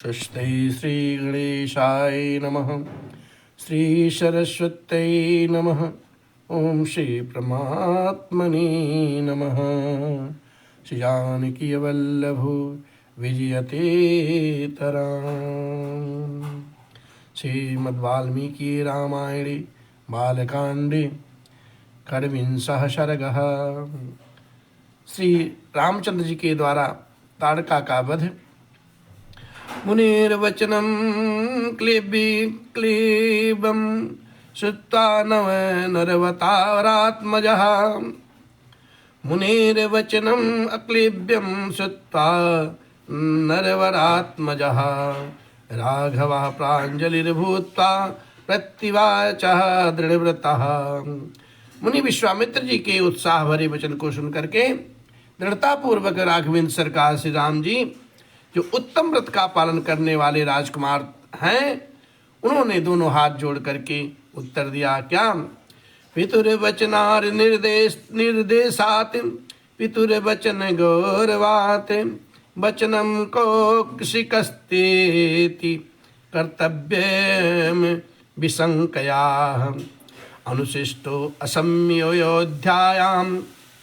तस्मै श्रीगणेशाय नमः। श्रीसरस्वत्यै नमः। ॐ श्रीपरमात्मने नमः। श्रीजानकीवल्लभो विजयतेतराम्। श्रीमद्वाल्मीकि रामायणे बालकांडे षड्विंशः सर्गः। श्री रामचंद्र जी के द्वारा ताड़का का वध। मुनिर्वचनं क्लीबं श्रुत्वा नव नरवतारात्मजः। मुनिर्वचनम् अक्लीब्यं श्रुत्वा नरवरात्मजः। राघवः प्राञ्जलिर्भूत्वा प्रत्युवाचः दृढ़व्रतः। मुनि विश्वामित्र जी के उत्साह भरे वचन को सुन करके दृढ़तापूर्वक राघवेंद्र सरकार श्री राम जी जो उत्तम व्रत का पालन करने वाले राजकुमार हैं, उन्होंने दोनों हाथ जोड़ करके उत्तर दिया क्या? पितुर्वचनार निर्देशात पितुर्वचन गौरवात वचनम को शिकस्तेति कर्तव्यम विसंकया। अनुशिष्टो असम्योध्यायां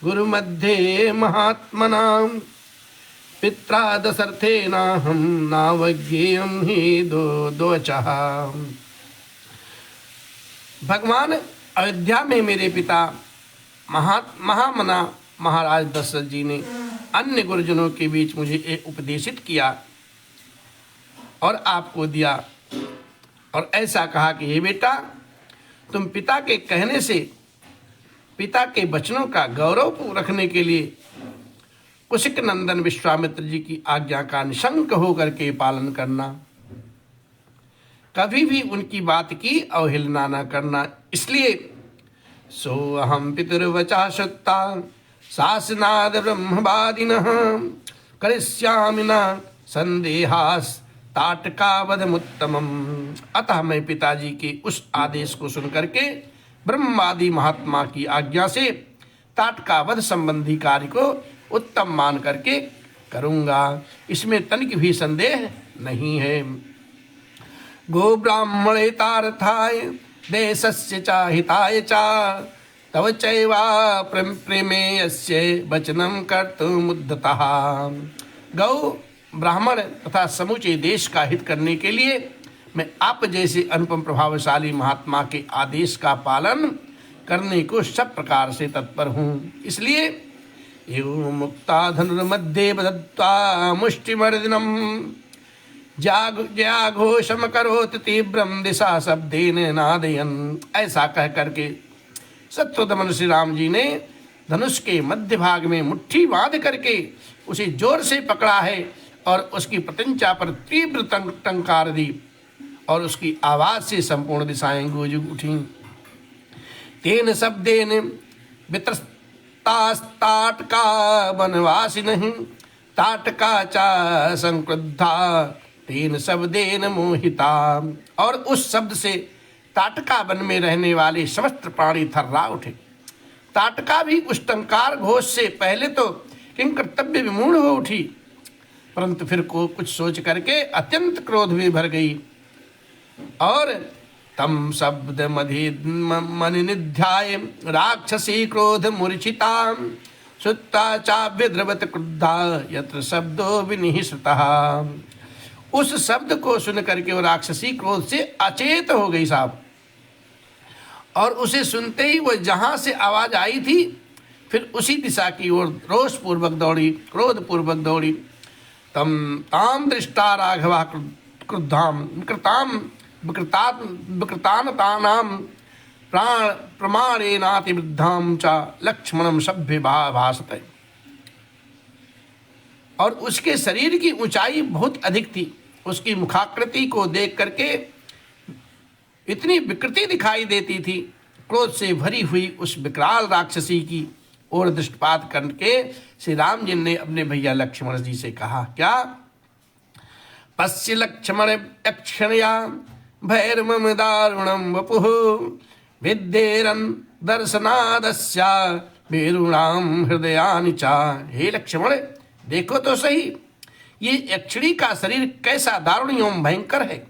गुरुमध्ये महात्मनां पित्रा दशरथेनाहं नावज्ञेयं हि दोचः। भगवान अयोध्या में मेरे पिता महामना महाराज दशरथ जी ने अन्य गुरुजनों के बीच मुझे एक उपदेशित किया और आपको दिया और ऐसा कहा कि हे बेटा, तुम पिता के कहने से पिता के वचनों का गौरव रखने के लिए कुशिक नंदन विश्वामित्र जी की आज्ञा का निशंक होकर के पालन करना, कभी भी उनकी बात की अवहेलना न करना। इसलिए सो अहम पितुर्वचा श्रुत्वा शासनाद ब्रह्मवादिनः करिष्यामि न संदेहास ताटकावधमुत्तमम्। अतः मैं पिताजी के उस आदेश को सुन करके ब्रह्मवादी महात्मा की आज्ञा से ताटकावध संबंधी कार्य को उत्तम मान करके करूंगा, इसमें तनिक भी संदेह नहीं है। गो ब्राह्मणेतार्थाय देशस्य च हिताय च तव चैवा प्रेमेयस्य वचनं कर्तुमुद्यतः। गौ ब्राह्मण तथा समूचे देश का हित करने के लिए मैं आप जैसे अनुपम प्रभावशाली महात्मा के आदेश का पालन करने को सब प्रकार से तत्पर हूँ। इसलिए एवं मुक्ता धनुर्मध्ये बदत्वा मुष्टिमर्दिनं जाघोषम करोति तीव्रम दिशा शब्देन नादयन्। ऐसा कह करके शत्रुदमन श्री राम जी ने धनुष के मध्य भाग में मुट्ठी बांध करके उसे जोर से पकड़ा है और उसकी प्रत्यंचा पर तीव्र टंकार दी और उसकी आवाज से संपूर्ण दिशाएं गूंज उठी। तेन शब्देन वित्रस्तास्ताटका वनवासिनः ताटका च संक्रुद्धा तेन शब्देन मोहिता। और उस शब्द से ताटका वन में रहने वाले समस्त प्राणी थर्रा उठे। ताटका भी उस टंकार घोष से पहले तो किंकर्तव्य विमूढ़ हो उठी, परंतु फिर को कुछ सोच करके अत्यंत क्रोध में भर गई और तम शब्द मनिनिध्याय राक्षसी क्रोध मूर्छिता श्रुत्वा चाभ्यद्रवत क्रुद्धा यत्र शब्दो विनिहितः। उस शब्द को सुन करके वो राक्षसी क्रोध से अचेत हो गई साहब, और उसे सुनते ही वो जहां से आवाज आई थी फिर उसी दिशा की ओर रोष पूर्वक दौड़ी, क्रोध पूर्वक दौड़ी। ताम दृष्टा राघवा क्रुद्धाम विकृतानतानां प्रमाणेनातिवृद्धां च लक्ष्मणं सभ्य भासते। और उसके शरीर की ऊंचाई बहुत अधिक थी। उसकी मुखाकृति को देख करके इतनी विकृति दिखाई देती थी। क्रोध से भरी हुई उस विकराल राक्षसी की ओर दृष्टिपात करके श्री राम जी ने अपने भैया लक्ष्मण जी से कहा क्या? पश्य लक्ष्मण यक्षणया भैर्मम दारुणं वपुः विद्येरन् दर्शनादस्या वीरूणां हृदयानि च। हे लक्ष्मण, देखो तो सही ये यक्षिणी का शरीर कैसा दारुण एवं भयंकर है।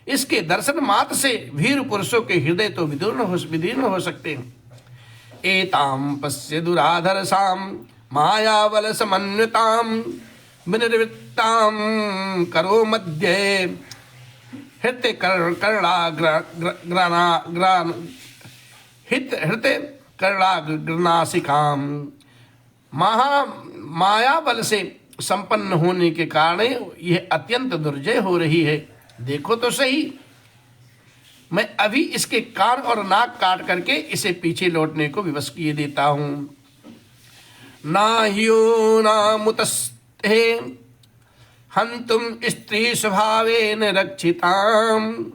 इसके दर्शन मात्र से वीर पुरुषों के हृदय तो विदीर्ण हो सकते हैं। एताम पश्य दुराधरसाम मायावल समन्विताम विनिर्वृत्ताम करो मध्य हृत्य कर्णाग्रनासिकाम। माया बल से संपन्न होने के कारण यह अत्यंत दुर्जय हो रही है। देखो तो सही, मैं अभी इसके कान और नाक काट करके इसे पीछे लौटने को विवश किए देता हूं। नाह्यो नामुतस्ते हंतुम स्त्री स्वभावेन रक्षिताम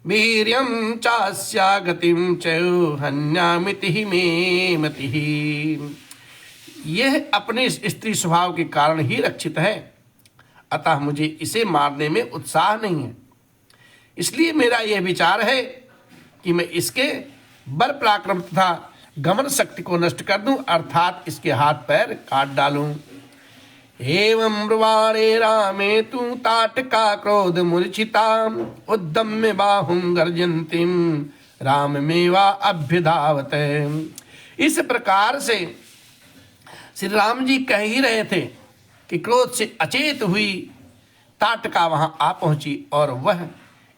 वीर्यं चास्या गतिम च हन्यामिति मे मतिः। यह अपने स्त्री स्वभाव के कारण ही रक्षित है, अतः मुझे इसे मारने में उत्साह नहीं है। इसलिए मेरा यह विचार है कि मैं इसके बल पराक्रम तथा गमन शक्ति को नष्ट कर दूं, अर्थात इसके हाथ पैर काट डालूं। एवं ब्रुवाणे रामे तु ताटका क्रोध मूर्छिता उद्दम्य बाहुं गर्जन्तीं राममेवा अभ्युधावत। इस प्रकार से श्री राम जी कह ही रहे थे कि क्रोध से अचेत हुई ताटका वहां आ पहुंची और वह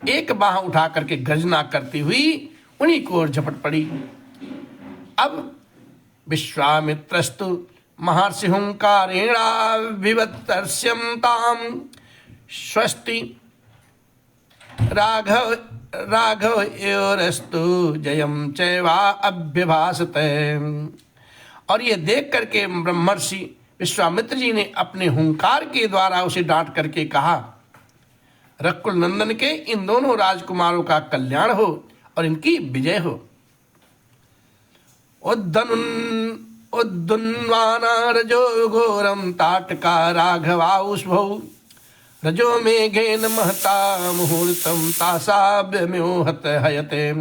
एक बाह उठा करके गर्जना करती हुई उन्हीं की ओर झपट पड़ी। अब विश्वामित्रस्तु महर्षि हुंकारेणाभिवत्तर्ष्यं ताम स्वस्ति राघवयोरस्तु जयं चैवा अभ्यभासते। और ये देख करके ब्रह्मर्षि विश्वामित्र जी ने अपने हुंकार के द्वारा उसे डांट करके कहा, रकुल नंदन के इन दोनों राजकुमारों का कल्याण हो और इनकी विजय हो। उद्दुन्वाना रजो घोरम ताटका राघवाउष्भौ रजो मेघेन महता मुहूर्तम तासाभ्यम्योहत हयते।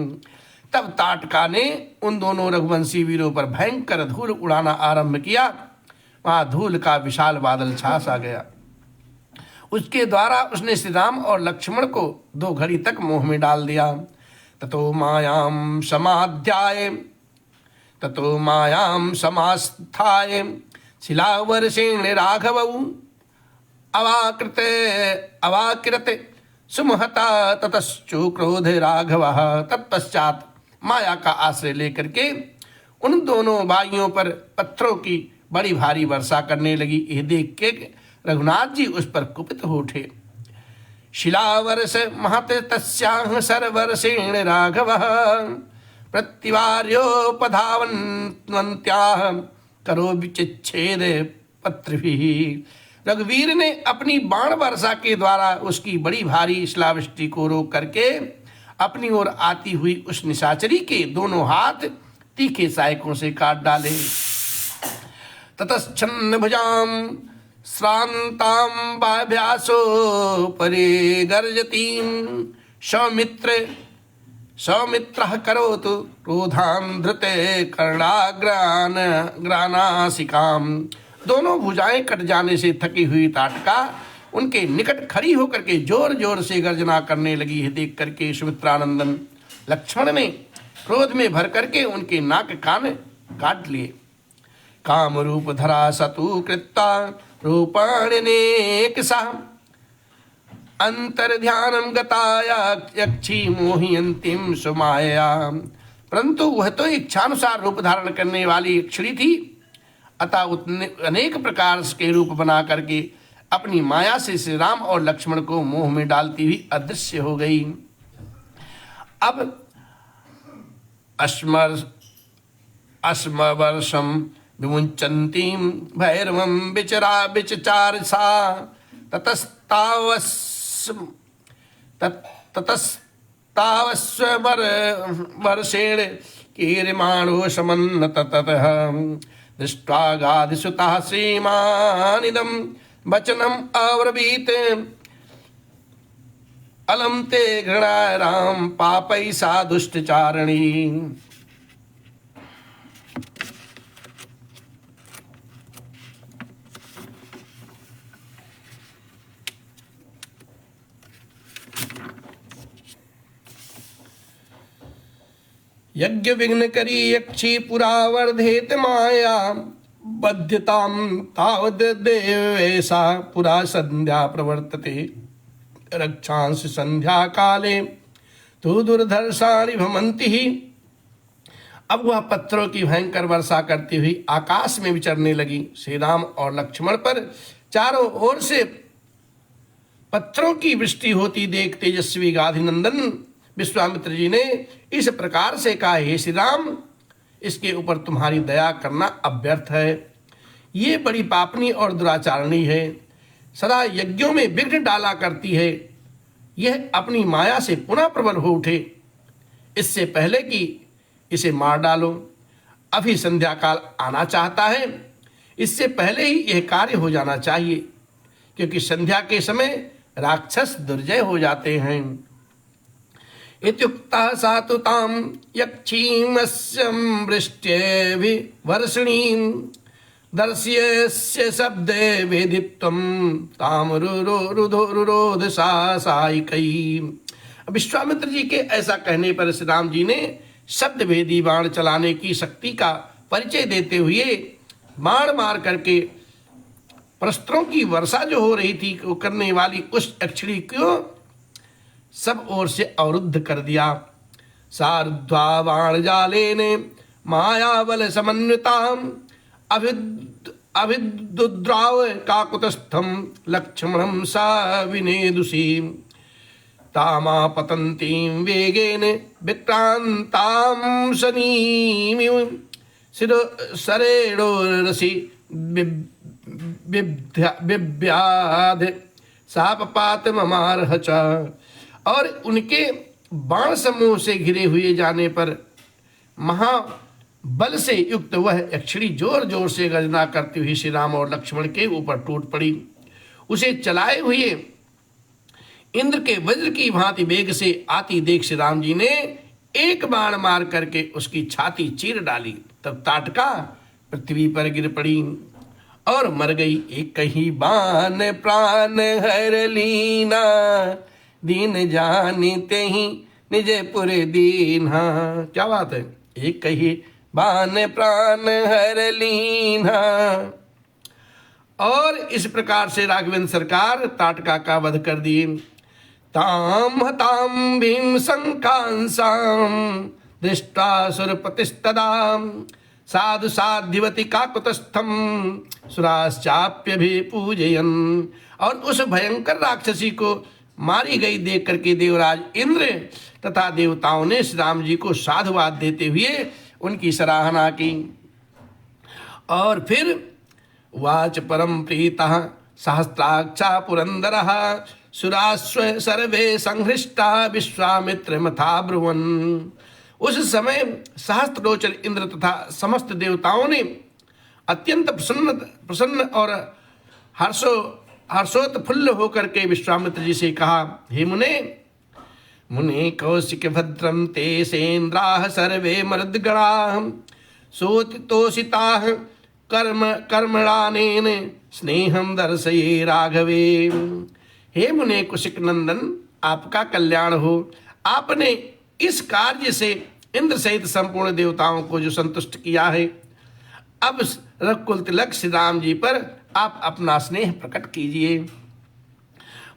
तब ताटका ने उन दोनों रघुवंशी वीरों पर भयंकर धूल उड़ाना आरंभ किया। वहां धूल का विशाल बादल छा सा गया। उसके द्वारा उसने श्री राम और लक्ष्मण को 2 घड़ी तक मोह में डाल दिया। ततो मायां समास्थाय शिलावर्षेण राघवौ अवाकृते सुमहता ततश्चु क्रोध राघवः। तत्पश्चात माया का आश्रय लेकर के उन दोनों भाइयों पर पत्थरों की बड़ी भारी वर्षा करने लगी। यह देख के रघुनाथ जी उस पर कुपित हो उठे। शिलावर्ष महत तस्याह सर्वर्षेण राघवः प्रतिवार्योपधावन्त्याः करो विचिच्छेद पत्रिभिः। रघुवीर ने अपनी बाण वर्षा के द्वारा उसकी बड़ी भारी शिलावृष्टि को रोक करके अपनी ओर आती हुई उस निशाचरी के दोनों हाथ तीखे सहायकों से काट डाले। ततश्छन्न भुजाम श्रांतां बाभ्यासो परे गर्जतीं सौमित्रः करोतु क्रोधां धृते कर्णाग्रानासिकां। दोनों भुजाएं कट जाने से थकी हुई ताटका उनके निकट खड़ी होकर के जोर जोर से गर्जना करने लगी है। देख करके सुमित्रानंदन लक्ष्मण ने क्रोध में भर करके उनके नाक कान काट लिए। काम रूप धरा सतु कृत्ता रूपाण्यनेक सा अंतर्ध्यानम गताया यक्षी मोहियंतीम सुमाया। परंतु वह तो इच्छानुसार रूप धारण करने वाली यक्षिणी थी, अतः उतने अनेक प्रकार के रूप बना करके अपनी माया से श्री राम और लक्ष्मण को मोह में डालती हुई अदृश्य हो गई। अब अस्मवर्षम विमुंचन्तीं भैरवं विचचारसा ततस्तावस्वर्षेण कीर्यमाणो समन्नत ततः दृष्ट्वा गादिसुतः श्रीमानिदं वचनम् अब्रवीत् अलम ते घृणाय राम पापै सा दुष्टचारिणी। यज्ञ विघ्न करी यक्षी पुरा वर्धेत माया बध्यताम तावद देवेशा पुरा संध्या प्रवर्तते रक्षांश संध्या काले तु दुर्धर्षाणि भमंति ही। अब वह पत्थरों की भयंकर वर्षा करती हुई आकाश में विचरने लगी। श्री राम और लक्ष्मण पर चारों ओर से पत्थरों की वृष्टि होती देख तेजस्वी गाधिनंदन विश्वामित्र जी ने इस प्रकार से कहा, हे श्री राम, इसके ऊपर तुम्हारी दया करना अव्यर्थ है। ये बड़ी पापनी और दुराचारणी है, सदा यज्ञों में विघ्न डाला करती है। यह अपनी माया से पुनः प्रबल हो उठे, इससे पहले कि इसे मार डालो। अभी संध्या काल आना चाहता है, इससे पहले ही यह कार्य हो जाना चाहिए, क्योंकि संध्या के समय राक्षस दुर्जय हो जाते हैं। इत्युक्तः सा तु तां यक्षीमस्यं वृष्ट्यैर्विवर्षिणीं दर्श्यस्य शब्दे वेदित्वं तां रुरोध सा सायिकैः। विश्वामित्र जी के ऐसा कहने पर श्री राम जी ने शब्द भेदी बाण चलाने की शक्ति का परिचय देते हुए बाण मार करके प्रस्त्रों की वर्षा जो हो रही थी वो करने वाली उस यक्षिणी को सब ओर से अवरुद्ध कर दिया। सार्ध्वा बाण जालेन मायाबल समन्विताम अभिद्राव काकुतस्थम लक्ष्मणं सा विनेदुषी तामापतन्तीं वेगेन विक्रान्तां शनीमिव सरेणोरसि बिभ्याध सापपात ममारह च। और उनके बाण समूह से घिरे हुए जाने पर महाबल से युक्त वह यक्षिणी जोर जोर से गर्जना करती हुई श्री राम और लक्ष्मण के ऊपर टूट पड़ी। उसे चलाए हुए इंद्र के वज्र की भांति वेग से आती देख श्री राम जी ने एक बाण मार करके उसकी छाती चीर डाली। तब ताटका पृथ्वी पर गिर पड़ी और मर गई। एक ही बाण प्राण हर लीना दीन जानीते ही निजे पुरे दीना। क्या बात है, एक ही बाण प्राण हर लीना। और इस प्रकार से राघवेंद्र सरकार ताटका का वध कर दिए। ताम हताम भीम संकांसाम दृष्टा सुरपतिस्तदा साधु साध्यवती काकुतस्थम सुराश्चाप्य भी पूजयन। और उस भयंकर राक्षसी को मारी गई देख करके देवराज इंद्र तथा देवताओं ने श्री राम जी को साधुवाद देते हुए उनकी सराहना की। और फिर वाच परम प्रीतः सहस्त्राक्षा पुरंदरः सुरास्व सर्वे संहृष्टा विश्वामित्र मथा ब्रुवन्। उस समय सहस्त्रलोचन इंद्र तथा समस्त देवताओं ने अत्यंत प्रसन्न और हर्षोत्फुल्ल होकर के विश्वामित्र जी से कहा, हे मुने मुने कौशिक भद्रम ते सेन्द्राः सर्वे मरुद्गणाः सोतितोषिताः कर्मणानेन स्नेहम दर्शये राघवे। हे मुने कुशिक नंदन, आपका कल्याण हो। आपने इस कार्य से इंद्र सहित संपूर्ण देवताओं को जो संतुष्ट किया है, अब रघुकुल तिलक श्री राम जी पर आप अपना स्नेह प्रकट कीजिए।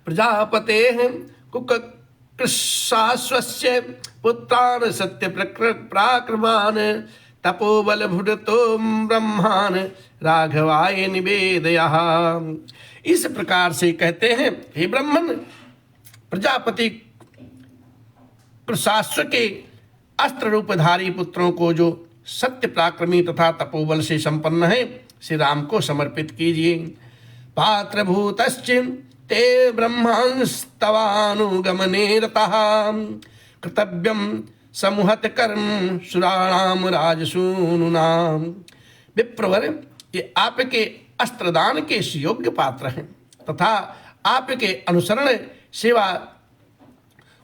प्रजापते कुकृशाश्वस्य पुत्रान् सत्य प्राक्रमान तपोबल भुडतो ब्रह्मान राघवाय निवेदयः। इस प्रकार से कहते हैं, हे ब्रह्मन, प्रजापति कृशाश्व के अस्त्र रूपधारी पुत्रों को जो सत्य पराक्रमी तथा तपोबल से संपन्न है, श्री राम को समर्पित कीजिए। पात्रभूतश्च ते ब्रह्मांस्तवानुगमने रतः कर्तव्यम समुहत कर्म सुराणाम राजसूनुनाम। विप्रवर, ये आपके अस्त्रदान के सुयोग्य पात्र हैं तथा आपके अनुसरण सेवा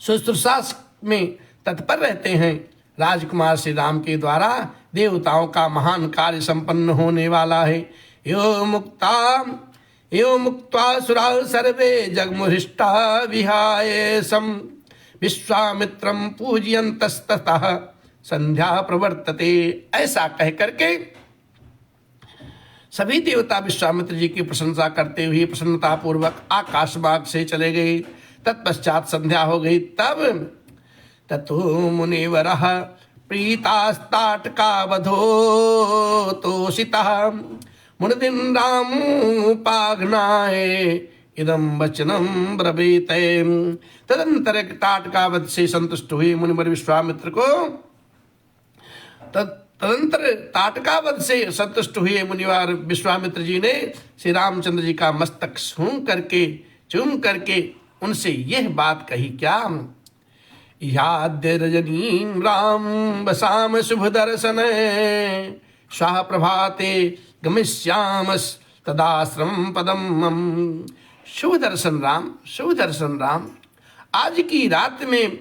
शुश्रूषा में तत्पर रहते हैं। राजकुमार श्री राम के द्वारा देवताओं का महान कार्य संपन्न होने वाला है। यो मुक्त्वा सुरा सर्वे जगमुहिष्ठा विहाय सम विश्वामित्रं पूजयन्तस्ततः संध्या प्रवर्तते। ऐसा कह करके सभी देवता विश्वामित्र जी की प्रशंसा करते हुए प्रसन्नता पूर्वक आकाश मार्ग से चले गए। तत्पश्चात संध्या हो गई। तब ततो मुनिवरः प्रीतास्ताटकावधो मुनिदिन्रामुपाघ्नाय इदं वचनं ब्रवीते। तदंतर ताटकावध से संतुष्ट हुए मुनिवर विश्वामित्र को तदंतर ताटकावध से संतुष्ट हुए मुनिवर विश्वामित्र जी ने श्री रामचंद्र जी का मस्तक चूम करके उनसे यह बात कही। क्या? याद्य रजनीं राम बसाम शुभ दर्शन श्वः प्रभाते गमिष्यामस् तदाश्रम पदम मम। शुभ दर्शन राम, शुभ दर्शन राम, आज की रात में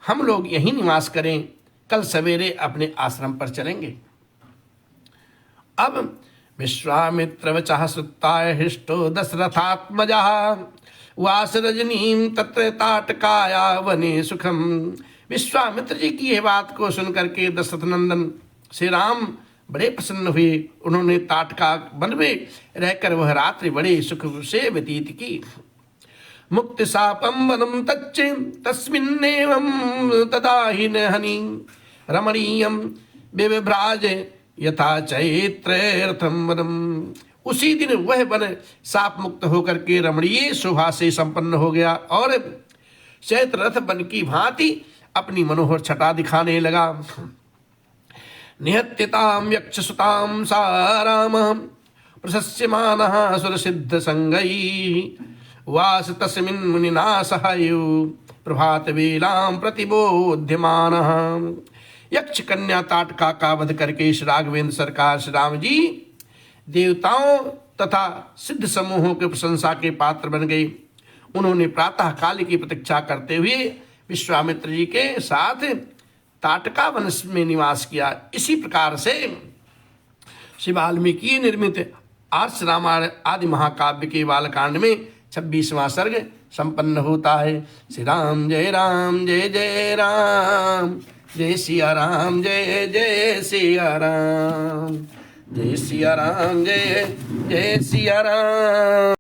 हम लोग यहीं निवास करें, कल सवेरे अपने आश्रम पर चलेंगे। अब विश्वामित्र वचः श्रुत्वा हृष्टो दशरथात्मजः वास रजनीं तत्र ताटकाया वने सुखम। विश्वामित्र जी की यह बात को सुनकर के दशरथ नंदन श्री राम बड़े प्रसन्न हुए। उन्होंने ताटका वन में रहकर वह रात्रि बड़े सुख से व्यतीत की। मुक्ति सापम वनम तच्च तस्मिन्नेवं तदाहि हनि रमणीयं विभ्राज यथा चैत्रर्थम वनम। उसी दिन वह वन साप मुक्त होकर के रमणीय शोभा से संपन्न हो गया और चैत्र रथ वन की भांति अपनी मनोहर छटा दिखाने लगा। निहत्यताम यक्षसुताम सा राम प्रशस्यमानः सुरसिद्ध संगैः वास तस्मिन् मुनिना सहायु प्रभात वेलां प्रतिबोध्यमानः। यक्ष कन्या ताटका का वध करके श्री राघवेंद्र सरकार श्री राम जी देवताओं तथा सिद्ध समूहों के प्रशंसा के पात्र बन गए। उन्होंने प्रातः काल की प्रतीक्षा करते हुए विश्वामित्र जी के साथ ताटका वन में निवास किया। इसी प्रकार से श्री वाल्मीकि निर्मित आर्ष रामायण आदि महाकाव्य के बालकांड में 26वां सर्ग संपन्न होता है। श्री राम जय राम, जय जय राम, जय सिया राम, जय जय सिया राम, जय सिया राम, जय जय सिया राम।